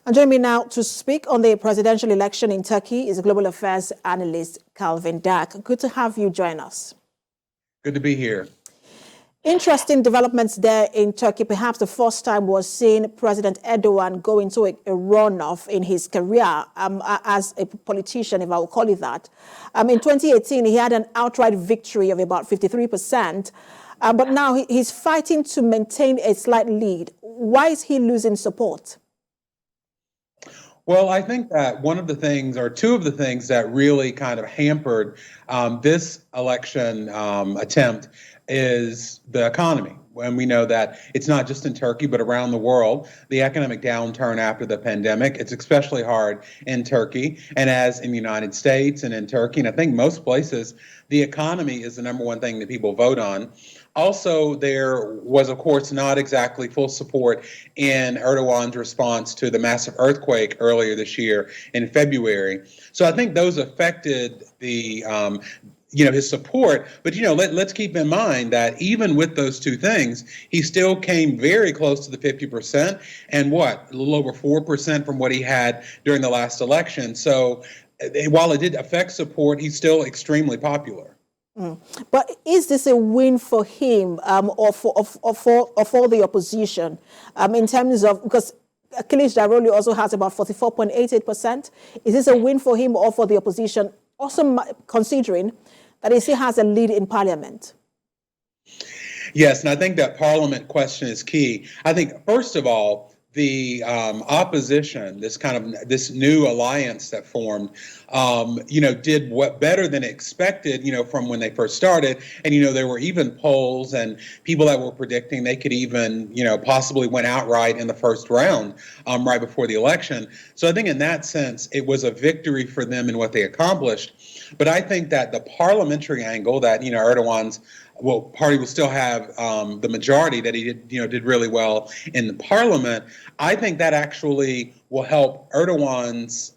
And joining me now to speak on the presidential election in Turkey is global affairs analyst Calvin Dack. Good to have you join us. Good to be here. Interesting developments there in Turkey. Perhaps the first time was seeing President Erdogan go into a runoff in his career as a politician, if I will call it that. In 2018, he had an outright victory of about 53%. But now he's fighting to maintain a slight lead. Why is he losing support? Well, I think that one of the things, or two of the things that really kind of hampered this election attempt is the economy. And we know that it's not just in Turkey, but around the world, the economic downturn after the pandemic, it's especially hard in Turkey and as in the United States and in Turkey. And I think most places, the economy is the number one thing that people vote on. Also, there was, of course, not exactly full support in Erdogan's response to the massive earthquake earlier this year in February. So I think those affected the his support. But, let's keep in mind that even with those two things, he still came very close to the 50% and a little over 4% from what he had during the last election. So while it did affect support, he's still extremely popular. But is this a win for him or for the opposition in terms of, because Achilles Daroli also has about 44.88%. Is this a win for him or for the opposition, also considering that he still has a lead in parliament? Yes, and I think that parliament question is key. I think, first of all, the opposition, this new alliance that formed, did better than expected, from when they first started. And, there were even polls and people that were predicting they could even, possibly win outright in the first round right before the election. So I think in that sense, it was a victory for them in what they accomplished. But I think that the parliamentary angle that, Erdogan's party will still have the majority, that he did really well in the parliament. I think that actually will help Erdogan's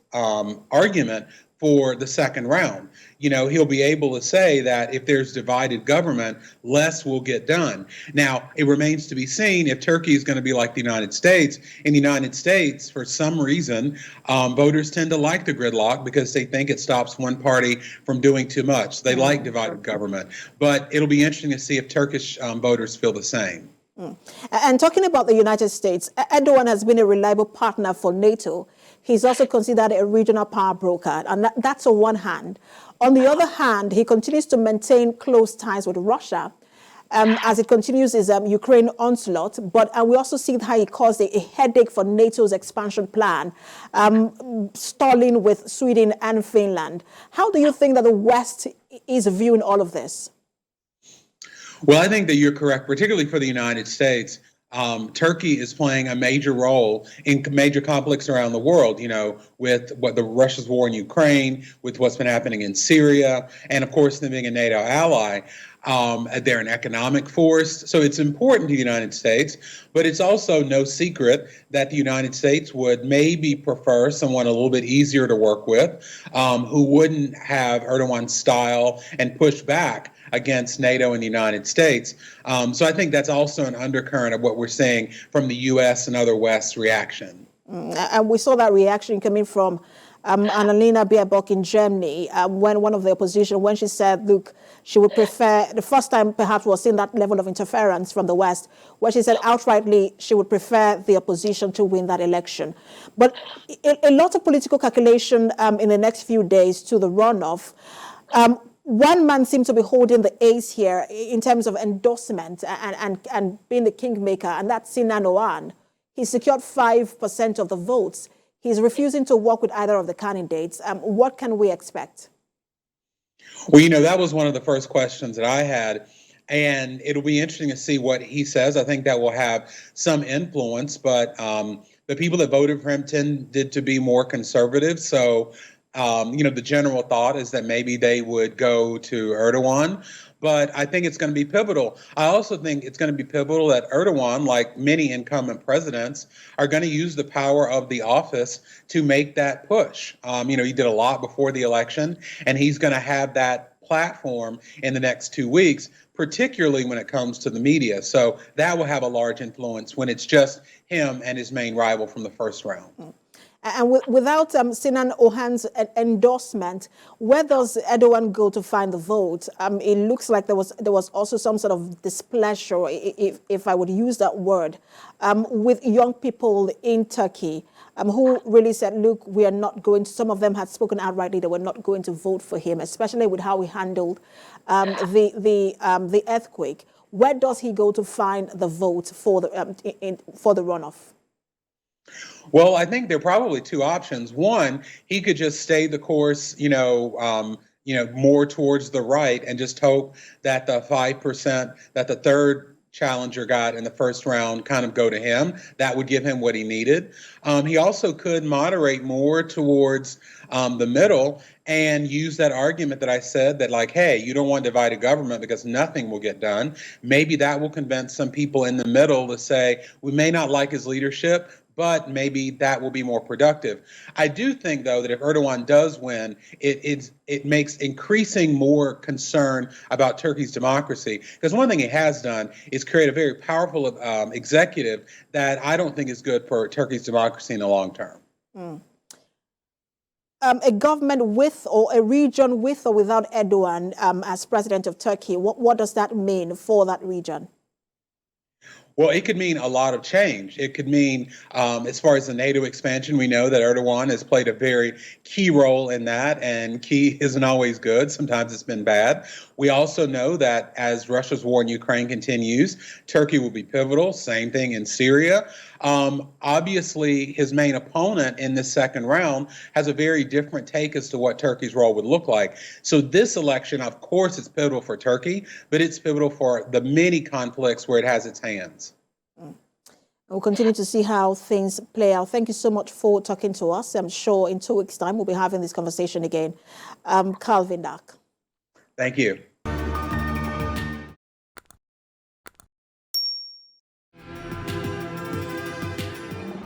argument for the second round. He'll be able to say that if there's divided government, less will get done. Now, it remains to be seen if Turkey is going to be like the United States. In the United States, for some reason, voters tend to like the gridlock because they think it stops one party from doing too much. They like divided government. But it'll be interesting to see if Turkish voters feel the same. And talking about the United States, Erdogan has been a reliable partner for NATO. He's also considered a regional power broker, and that's on one hand. On the other hand, he continues to maintain close ties with Russia as it continues his Ukraine onslaught. But we also see how he caused a headache for NATO's expansion plan, stalling with Sweden and Finland. How do you think that the West is viewing all of this? Well, I think that you're correct, particularly for the United States. Turkey is playing a major role in major conflicts around the world, with Russia's war in Ukraine, with what's been happening in Syria, and of course, them being a NATO ally. They're an economic force. So it's important to the United States, but it's also no secret that the United States would maybe prefer someone a little bit easier to work with, who wouldn't have Erdogan's style and push back against NATO and the United States. So I think that's also an undercurrent of what we're seeing from the U.S. and other West's reaction. And we saw that reaction coming from Annalena Baerbock in Germany, when one of the opposition, when she said, look, she would prefer, the first time perhaps was seeing that level of interference from the West, where she said outrightly she would prefer the opposition to win that election. But a lot of political calculation in the next few days to the runoff. One man seems to be holding the ace here in terms of endorsement and being the kingmaker, and that's Sinan Oğan. He secured 5% of the votes. He's refusing to work with either of the candidates. What can we expect? Well, that was one of the first questions that I had, and it'll be interesting to see what he says. I think that will have some influence, but the people that voted for him tended to be more conservative. So, the general thought is that maybe they would go to Erdogan. But I think it's going to be pivotal. I also think it's going to be pivotal that Erdogan, like many incumbent presidents, are going to use the power of the office to make that push. He did a lot before the election, and he's going to have that platform in the next 2 weeks, particularly when it comes to the media. So that will have a large influence when it's just him and his main rival from the first round. And without Sinan Ohan's endorsement, where does Erdogan go to find the vote? It looks like there was also some sort of displeasure, if I would use that word, with young people in Turkey who really said, look, we are not going to, some of them had spoken outrightly, they were not going to vote for him, especially with how he handled the earthquake. Where does he go to find the vote for the runoff? Well, I think there are probably two options. One, he could just stay the course, more towards the right and just hope that the 5% that the third challenger got in the first round kind of go to him. That would give him what he needed. He also could moderate more towards the middle and use that argument that I said that, like, hey, you don't want divided government because nothing will get done. Maybe that will convince some people in the middle to say, we may not like his leadership, but maybe that will be more productive. I do think, though, that if Erdogan does win, it makes increasing more concern about Turkey's democracy. Because one thing he has done is create a very powerful executive that I don't think is good for Turkey's democracy in the long term. A government with, or a region with or without Erdogan as president of Turkey, what does that mean for that region? Well, it could mean a lot of change. It could mean, as far as the NATO expansion, we know that Erdogan has played a very key role in that, and key isn't always good. Sometimes it's been bad. We also know that as Russia's war in Ukraine continues, Turkey will be pivotal. Same thing in Syria. Obviously, his main opponent in this second round has a very different take as to what Turkey's role would look like. So this election, of course, is pivotal for Turkey, but it's pivotal for the many conflicts where it has its hands. We'll continue to see how things play out. Thank you so much for talking to us. I'm sure in 2 weeks' time we'll be having this conversation again. Calvin Dark. Thank you.